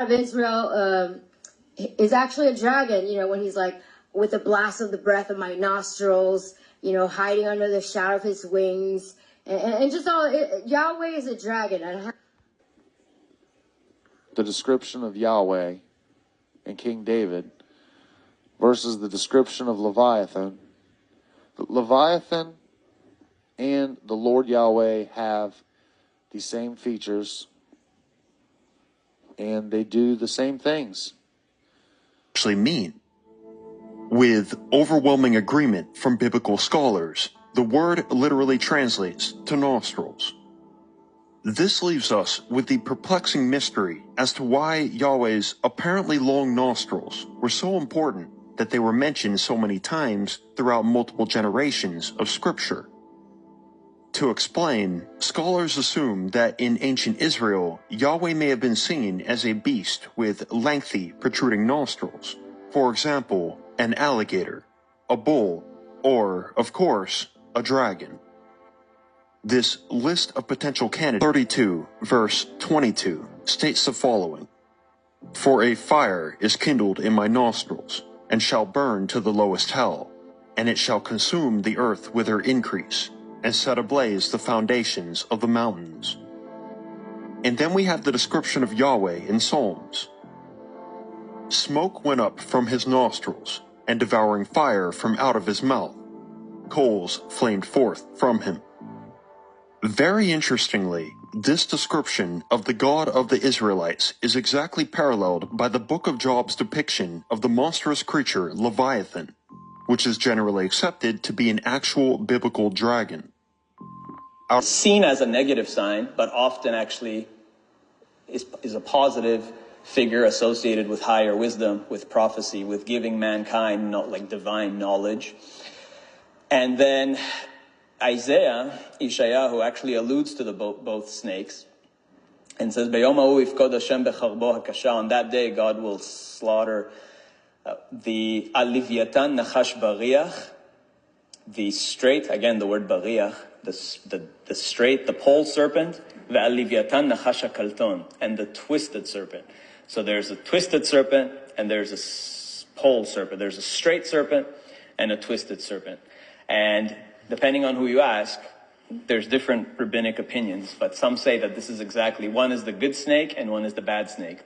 of Israel is actually a dragon, when he's like, with the blast of the breath of my nostrils, hiding under the shadow of his wings. And just Yahweh is a dragon. The description of Yahweh and King David versus the description of Leviathan. Leviathan and the Lord Yahweh have the same features, and they do the same things. Actually mean. With overwhelming agreement from biblical scholars, the word literally translates to nostrils. This leaves us with the perplexing mystery as to why Yahweh's apparently long nostrils were so important that they were mentioned so many times throughout multiple generations of Scripture. To explain, scholars assume that in ancient Israel, Yahweh may have been seen as a beast with lengthy, protruding nostrils. For example, an alligator, a bull, or, of course, a dragon. This list of potential candidates, 32, verse 22, states the following: "For a fire is kindled in my nostrils, and shall burn to the lowest hell, and it shall consume the earth with her increase, and set ablaze the foundations of the mountains." And then we have the description of Yahweh in Psalms. "Smoke went up from his nostrils, and devouring fire from out of his mouth. Coals flamed forth from him." Very interestingly, this description of the God of the Israelites is exactly paralleled by the Book of Job's depiction of the monstrous creature Leviathan, which is generally accepted to be an actual biblical dragon. Seen as a negative sign, but often actually is a positive figure associated with higher wisdom, with prophecy, with giving mankind divine knowledge. And then Isaiah, actually alludes to both snakes and says, "Beyom ha'u yifkod Hashem becharbo hakasha." On that day, God will slaughter the Aliviatan Nachash Bariach, the straight, again the word Bariach, the straight, the pole serpent, the Aliviatan Nachash HaKalton, and the twisted serpent. So there's a twisted serpent and there's a pole serpent. There's a straight serpent and a twisted serpent. And depending on who you ask, there's different rabbinic opinions, but some say that this is exactly, one is the good snake and one is the bad snake.